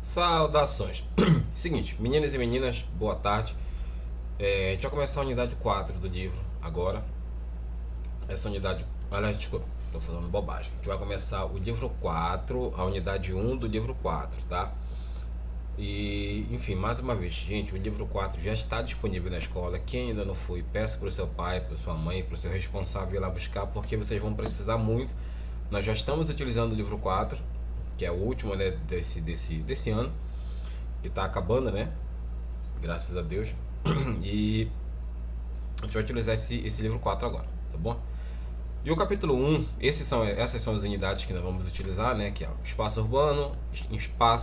Saudações. Seguinte, meninas e meninas, boa tarde. A gente vai começar a unidade 4 do livro agora. Essa unidade. Aliás, desculpa, tô falando bobagem. A gente vai começar o livro 4, a unidade 1 do livro 4, tá? E, enfim, mais uma vez, gente, o livro 4 já está disponível na escola. Quem ainda não foi, peça para o seu pai, para sua mãe, para o seu responsável ir lá buscar, porque vocês vão precisar muito. Nós já estamos utilizando o livro 4, que é o último, né, desse ano, que está acabando, né? Graças a Deus. E a gente vai utilizar esse livro 4 agora, tá bom? E o capítulo 1, essas são as unidades que nós vamos utilizar, né? Que é o espaço urbano,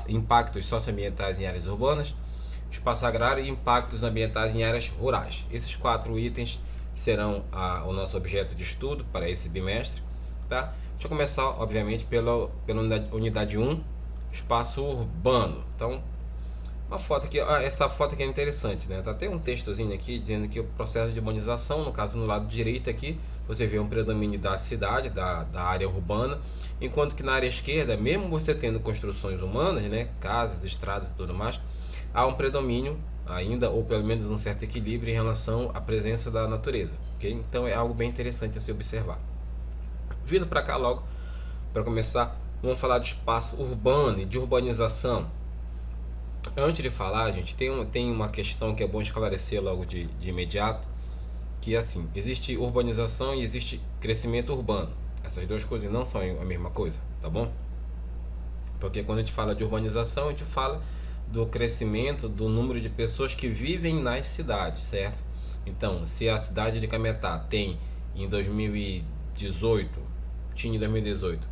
impactos socioambientais em áreas urbanas, espaço agrário e impactos ambientais em áreas rurais. Esses 4 itens serão o nosso objeto de estudo para esse bimestre, tá? Deixa eu começar, obviamente, pela unidade 1, espaço urbano. Então, uma foto aqui, essa foto aqui é interessante, né? Tá até um textozinho aqui dizendo que o processo de urbanização, no caso no lado direito aqui, você vê um predomínio da cidade, da área urbana, enquanto que na área esquerda, mesmo você tendo construções humanas, né, casas, estradas e tudo mais, há um predomínio ainda, ou pelo menos um certo equilíbrio em relação à presença da natureza, ok? Então é algo bem interessante a se observar. Vindo para cá logo, para começar, vamos falar de espaço urbano e de urbanização. Antes de falar, gente, tem uma questão que é bom esclarecer logo de imediato, que é assim, existe urbanização e existe crescimento urbano. Essas duas coisas não são a mesma coisa, tá bom? Porque quando a gente fala de urbanização, a gente fala do crescimento do número de pessoas que vivem nas cidades, certo? Então, se a cidade de Cametá tem em 2018, tinha em 2018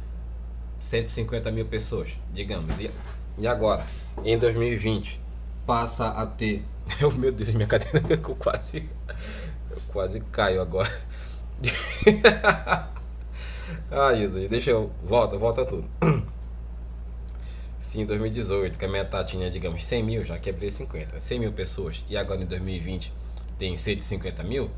150 mil pessoas, digamos, e agora, em 2020, passa a ter... Meu Deus, minha cadeira ficou quase... Eu quase caio agora. Ai, Jesus, deixa eu... Volta tudo. Sim, em 2018, que a meta tinha, digamos, 100 mil, já quebrei 50. 100 mil pessoas, e agora em 2020 tem 150 mil,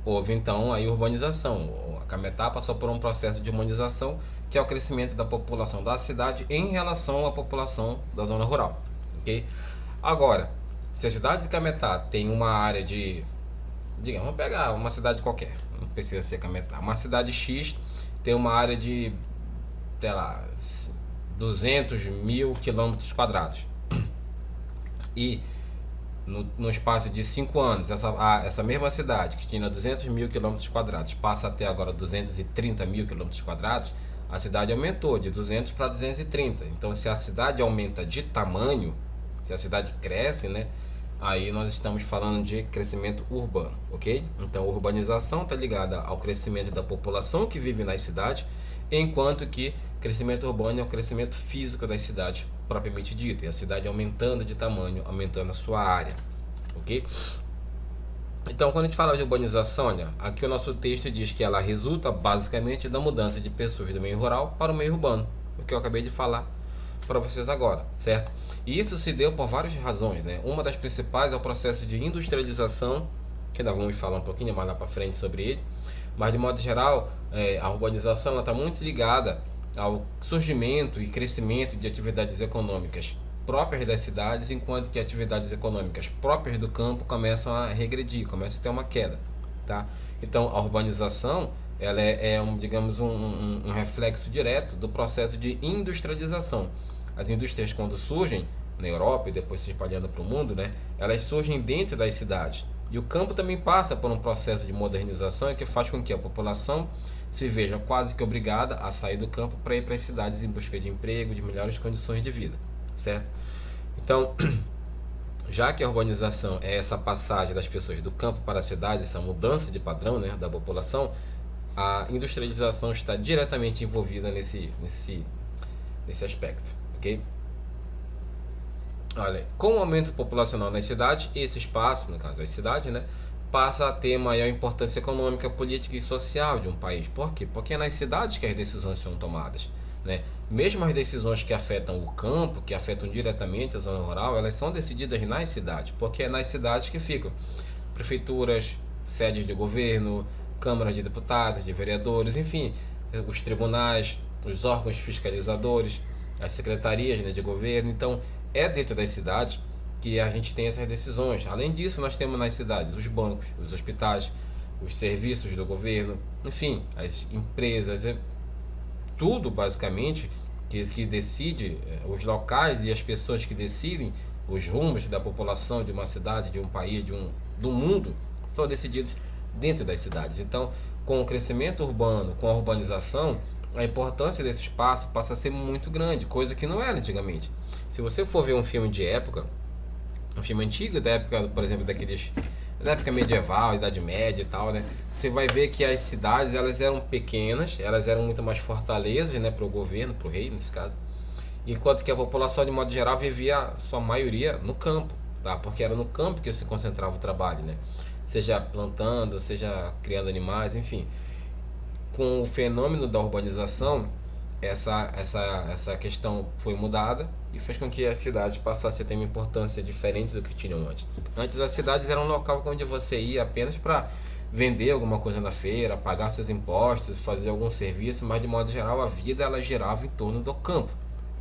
houve então a urbanização. A Cametá passou por um processo de urbanização, que é o crescimento da população da cidade em relação à população da zona rural, ok? Agora, se a cidade de Cametá tem uma área de... Digamos, vamos pegar uma cidade qualquer, não precisa ser Cametá. Uma cidade X tem uma área de, sei lá, 200 mil quilômetros quadrados. E no espaço de 5 anos, essa mesma cidade que tinha 200 mil quilômetros quadrados passa até agora 230 mil quilômetros quadrados, a cidade aumentou de 200 para 230. Então, se a cidade aumenta de tamanho, se a cidade cresce, né? Aí nós estamos falando de crescimento urbano, ok? Então, a urbanização está ligada ao crescimento da população que vive nas cidades, enquanto que crescimento urbano é o crescimento físico das cidades propriamente dito, e a cidade aumentando de tamanho, aumentando a sua área, ok? Então, quando a gente fala de urbanização, olha, aqui o nosso texto diz que ela resulta basicamente da mudança de pessoas do meio rural para o meio urbano, o que eu acabei de falar para vocês agora, certo? E isso se deu por várias razões, né? Uma das principais é o processo de industrialização, que nós vamos falar um pouquinho mais lá para frente sobre ele, mas de modo geral, a urbanização está muito ligada ao surgimento e crescimento de atividades econômicas próprias das cidades, enquanto que atividades econômicas próprias do campo começam a regredir, começam a ter uma queda, tá? Então, a urbanização ela digamos, um reflexo direto do processo de industrialização. As indústrias, quando surgem na Europa e depois se espalhando para o mundo, né, elas surgem dentro das cidades. E o campo também passa por um processo de modernização que faz com que a população se veja quase que obrigada a sair do campo para ir para as cidades em busca de emprego, de melhores condições de vida, certo? Então, já que a urbanização é essa passagem das pessoas do campo para a cidade, essa mudança de padrão, né, da população, a industrialização está diretamente envolvida nesse aspecto, ok? Olha, com o aumento populacional nas cidades, esse espaço, no caso das cidades, né, passa a ter maior importância econômica, política e social de um país. Por quê? Porque é nas cidades que as decisões são tomadas, né? Mesmo as decisões que afetam o campo, que afetam diretamente a zona rural, elas são decididas nas cidades, porque é nas cidades que ficam prefeituras, sedes de governo, câmaras de deputados, de vereadores, enfim, os tribunais, os órgãos fiscalizadores, as secretarias, né, de governo. Então, é dentro das cidades que a gente tem essas decisões. Além disso, nós temos nas cidades os bancos, os hospitais, os serviços do governo, enfim, as empresas, tudo basicamente que decide, os locais e as pessoas que decidem os rumos da população de uma cidade, de um país, do mundo, estão decididos dentro das cidades. Então, com o crescimento urbano, com a urbanização, a importância desse espaço passa a ser muito grande, coisa que não era antigamente. Se você for ver um filme de época, um filme antigo, da época, por exemplo, da época medieval, Idade Média e tal, né? Você vai ver que as cidades, elas eram pequenas, elas eram muito mais fortalezas, né, para o governo, para o rei, nesse caso. Enquanto que a população, de modo geral, vivia, sua maioria, no campo, tá? Porque era no campo que se concentrava o trabalho, né? Seja plantando, seja criando animais, enfim. Com o fenômeno da urbanização, essa questão foi mudada e fez com que as cidades passassem a ter uma importância diferente do que tinham antes. Antes, as cidades eram um local onde você ia apenas para vender alguma coisa na feira, pagar seus impostos, fazer algum serviço, mas de modo geral a vida ela girava em torno do campo,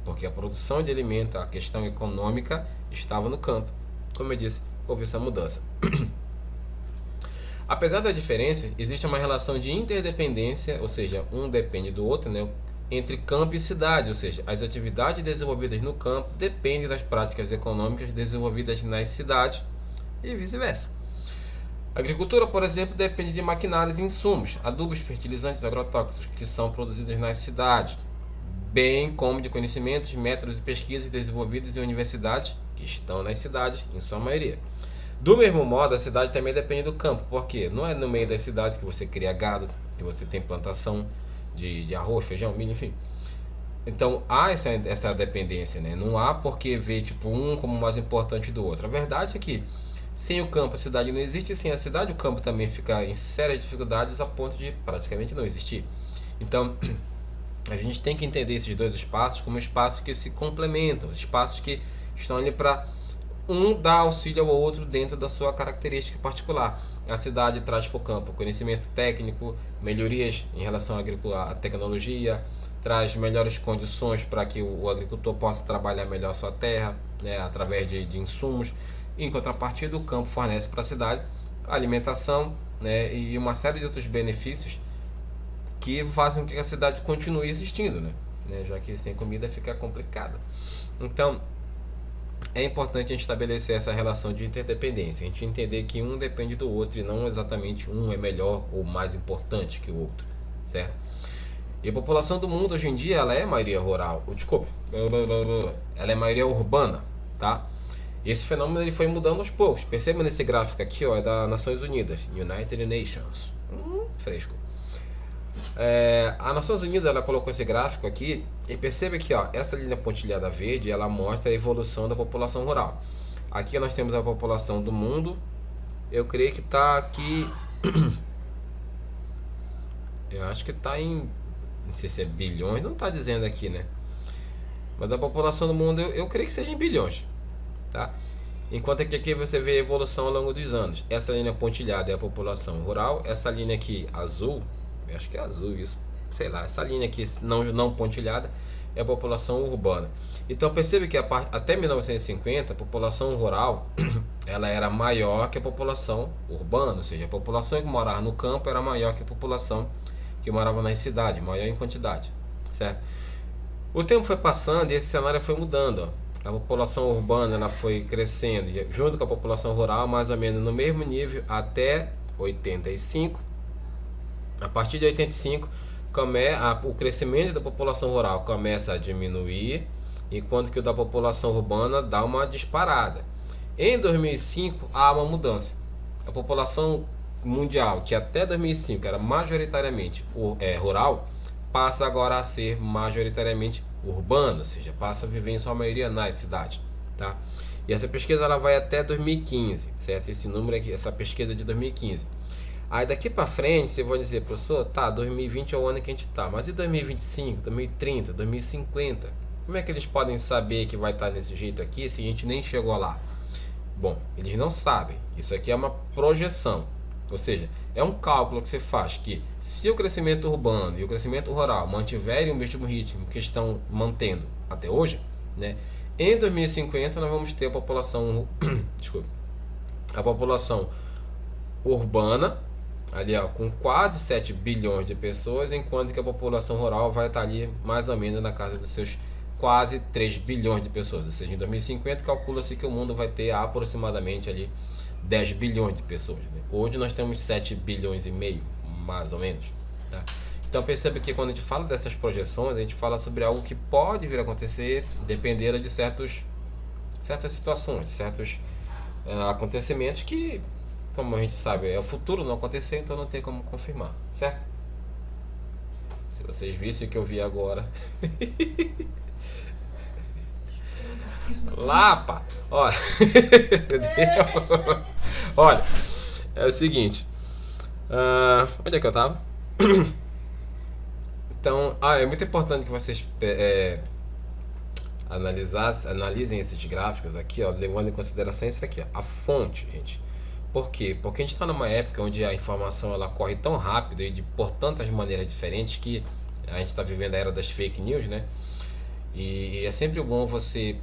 porque a produção de alimento, a questão econômica estava no campo. Como eu disse, houve essa mudança. Apesar da diferença, existe uma relação de interdependência, ou seja, um depende do outro, né? Entre campo e cidade, ou seja, as atividades desenvolvidas no campo dependem das práticas econômicas desenvolvidas nas cidades e vice-versa. A agricultura, por exemplo, depende de maquinários e insumos, adubos, fertilizantes, agrotóxicos que são produzidos nas cidades, bem como de conhecimentos, métodos e pesquisas desenvolvidos em universidades que estão nas cidades, em sua maioria. Do mesmo modo, a cidade também depende do campo, porque não é no meio da cidade que você cria gado, que você tem plantação de arroz, feijão, milho, enfim. Então há essa dependência, né? Não há por que ver tipo, um como mais importante do outro. A verdade é que sem o campo a cidade não existe, e sem a cidade o campo também fica em sérias dificuldades a ponto de praticamente não existir. Então a gente tem que entender esses dois espaços como espaços que se complementam, espaços que estão ali para um dar auxílio ao outro dentro da sua característica particular. A cidade traz para o campo conhecimento técnico, melhorias em relação à tecnologia, traz melhores condições para que o agricultor possa trabalhar melhor a sua terra, né, através de insumos. Em contrapartida, o campo fornece para a cidade alimentação, né, e uma série de outros benefícios que fazem com que a cidade continue existindo, né, já que sem comida fica complicado. Então, é importante a gente estabelecer essa relação de interdependência, a gente entender que um depende do outro e não exatamente um é melhor ou mais importante que o outro, certo? E a população do mundo hoje em dia, ela é maioria rural, ela é maioria urbana, tá? E esse fenômeno ele foi mudando aos poucos. Perceba nesse gráfico aqui, ó, é das Nações Unidas, United Nations, fresco. A Nações Unidas ela colocou esse gráfico aqui e perceba que ó, essa linha pontilhada verde ela mostra a evolução da população rural. Aqui nós temos a população do mundo. Eu creio que está aqui. Eu acho que está em. Não sei se é bilhões, não está dizendo aqui, né? Mas a população do mundo eu creio que seja em bilhões, tá? Enquanto que aqui você vê a evolução ao longo dos anos. Essa linha pontilhada é a população rural. Essa linha aqui azul, eu acho que é azul isso, sei lá, essa linha aqui não pontilhada é a população urbana. Então percebe que até 1950 a população rural ela era maior que a população urbana, ou seja, a população que morava no campo era maior que a população que morava nas cidades, maior em quantidade, certo? O tempo foi passando e esse cenário foi mudando, ó. A população urbana ela foi crescendo junto com a população rural mais ou menos no mesmo nível até 85. A partir de 85, o crescimento da população rural começa a diminuir, enquanto que o da população urbana dá uma disparada. Em 2005, há uma mudança. A população mundial, que até 2005 era majoritariamente rural, passa agora a ser majoritariamente urbana, ou seja, passa a viver em sua maioria nas cidades, tá? E essa pesquisa ela vai até 2015, certo? Esse número aqui, essa pesquisa é de 2015. Aí daqui para frente você vai dizer, professor, tá, 2020 é o ano que a gente tá, mas e 2025, 2030, 2050? Como é que eles podem saber que vai estar nesse jeito aqui se a gente nem chegou lá? Bom, eles não sabem. Isso aqui é uma projeção. Ou seja, é um cálculo que você faz que se o crescimento urbano e o crescimento rural mantiverem o mesmo ritmo que estão mantendo até hoje, né? Em 2050 nós vamos ter a população desculpa, a população urbana ali, ó, com quase 7 bilhões de pessoas, enquanto que a população rural vai estar ali mais ou menos na casa dos seus quase 3 bilhões de pessoas. Ou seja, em 2050 calcula-se que o mundo vai ter aproximadamente ali 10 bilhões de pessoas, né? Hoje nós temos 7 bilhões e meio, mais ou menos, tá? Então perceba que quando a gente fala dessas projeções, a gente fala sobre algo que pode vir a acontecer, depender de certas situações, certos acontecimentos que, como a gente sabe, é o futuro não acontecer, então não tem como confirmar, certo? Se vocês vissem o que eu vi agora. Lá, pá. Olha. Olha, é o seguinte. Onde é que eu tava? Então, é muito importante que vocês analisem esses gráficos aqui, ó, levando em consideração isso aqui, ó, a fonte, gente. Por quê? Porque a gente está numa época onde a informação ela corre tão rápido e por tantas maneiras diferentes que a gente está vivendo a era das fake news, né? E é sempre bom você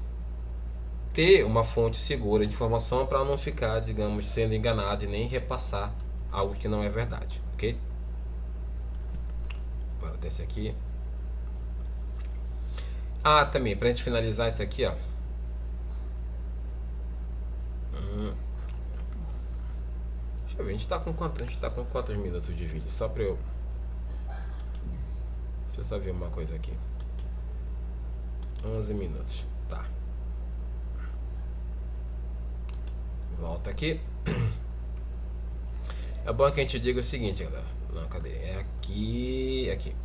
ter uma fonte segura de informação para não ficar, digamos, sendo enganado e nem repassar algo que não é verdade, ok? Agora desce aqui. Também, pra gente finalizar isso aqui, ó. Deixa eu ver, a gente tá com quantos minutos de vídeo? Só pra eu... Deixa eu só ver uma coisa aqui. 11 minutos, tá. Volta aqui. É bom que a gente diga o seguinte, galera. Não, cadê? É aqui, aqui.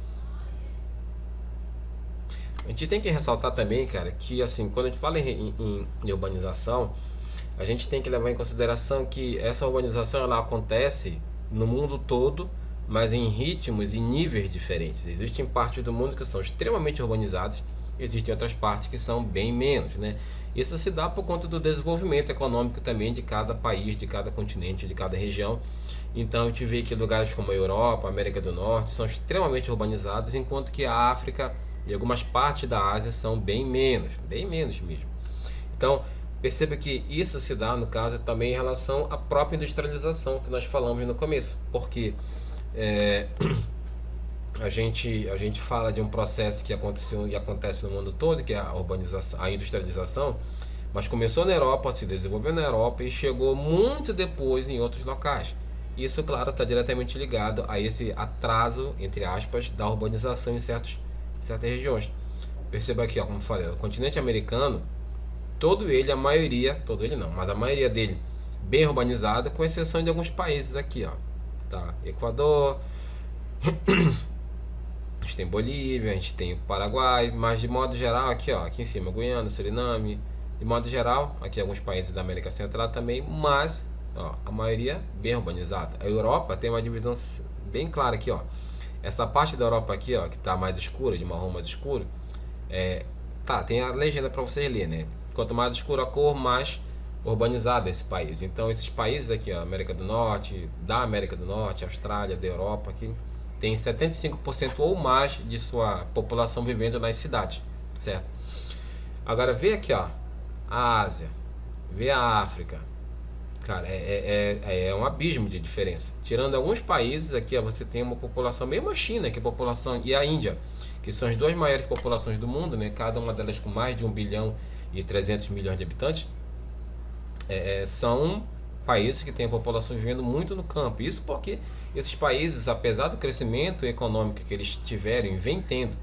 A gente tem que ressaltar também, cara, que assim, quando a gente fala em urbanização, a gente tem que levar em consideração que essa urbanização ela acontece no mundo todo, mas em ritmos e níveis diferentes. Existem partes do mundo que são extremamente urbanizadas, existem outras partes que são bem menos, né? Isso se dá por conta do desenvolvimento econômico também de cada país, de cada continente, de cada região. Então a gente vê que lugares como a Europa, a América do Norte são extremamente urbanizados, enquanto que a África e algumas partes da Ásia são bem menos mesmo. Então perceba que isso se dá no caso também em relação à própria industrialização que nós falamos no começo, porque a gente fala de um processo que aconteceu e acontece no mundo todo, que é a urbanização, a industrialização, mas começou na Europa, se desenvolveu na Europa e chegou muito depois em outros locais. Isso, claro, está diretamente ligado a esse atraso, entre aspas, da urbanização em certas regiões. Perceba aqui, ó, como falei, o continente americano, todo ele não, mas a maioria dele bem urbanizado, com exceção de alguns países aqui, ó, tá? Equador, a gente tem Bolívia, a gente tem o Paraguai, mas de modo geral aqui, ó, aqui em cima, Guiana, Suriname, de modo geral, aqui alguns países da América Central também, mas ó, a maioria bem urbanizada. A Europa tem uma divisão bem clara aqui, ó. Essa parte da Europa aqui, ó, que tá mais escura, de marrom mais escuro, tem a legenda para vocês lerem, né? Quanto mais escura a cor, mais urbanizado é esse país. Então esses países aqui, ó, América do Norte, Austrália, da Europa, aqui tem 75% ou mais de sua população vivendo nas cidades, certo? Agora vê aqui, ó, a Ásia, vê a África. Cara, é um abismo de diferença. Tirando alguns países aqui, ó, você tem uma população, mesmo a China, que é a população, e a Índia, que são as duas maiores populações do mundo, né? Cada uma delas com mais de 1 bilhão e 300 milhões de habitantes, são países que têm a população vivendo muito no campo. Isso porque esses países, apesar do crescimento econômico que eles tiveram e vem tendo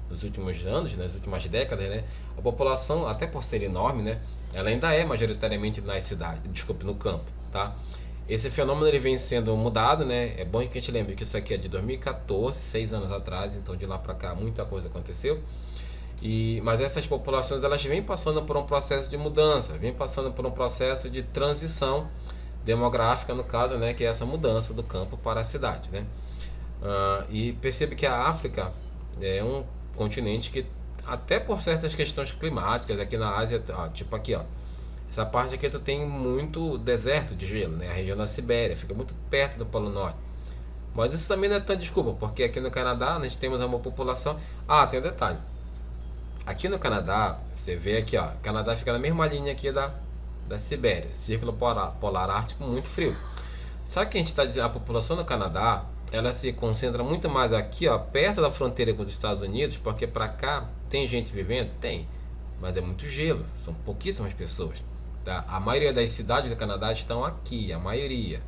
nos últimos anos, nas últimas décadas, né? A população, até por ser enorme, né? Ela ainda é majoritariamente nas cidades, no campo, tá? Esse fenômeno ele vem sendo mudado, né? É bom que a gente lembre que isso aqui é de 2014, 6 anos atrás, então de lá para cá muita coisa aconteceu. Mas essas populações elas vêm passando por um processo de mudança, vêm passando por um processo de transição demográfica, no caso, né? Que é essa mudança do campo para a cidade, né? E percebe que a África é um continente que, até por certas questões climáticas, aqui na Ásia, ó, tipo aqui, ó, essa parte aqui tu tem muito deserto de gelo, né? A região da Sibéria fica muito perto do Polo Norte. Mas isso também não é tão desculpa, porque aqui no Canadá nós temos uma população. Tem um detalhe. Aqui no Canadá, você vê aqui, ó, o Canadá fica na mesma linha aqui da Sibéria, Círculo Polar Ártico, muito frio. Só que a gente está dizendo, a população do Canadá, ela se concentra muito mais aqui, ó, perto da fronteira com os Estados Unidos, porque para cá tem gente vivendo? Tem, mas é muito gelo, são pouquíssimas pessoas, tá? A maioria das cidades do Canadá estão aqui, a maioria,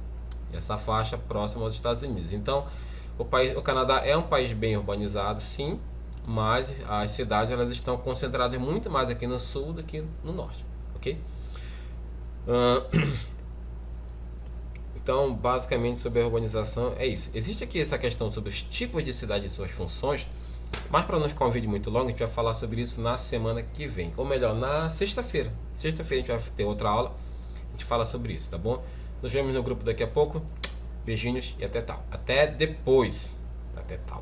essa faixa próxima aos Estados Unidos. Então, o Canadá é um país bem urbanizado, sim, mas as cidades elas estão concentradas muito mais aqui no sul do que no norte, ok? Então, basicamente, sobre a urbanização é isso. Existe aqui essa questão sobre os tipos de cidade e suas funções, mas para não ficar um vídeo muito longo, a gente vai falar sobre isso na semana que vem. Ou melhor, na sexta-feira. Sexta-feira a gente vai ter outra aula, a gente fala sobre isso, tá bom? Nos vemos no grupo daqui a pouco. Beijinhos e até tal. Até depois. Até tal.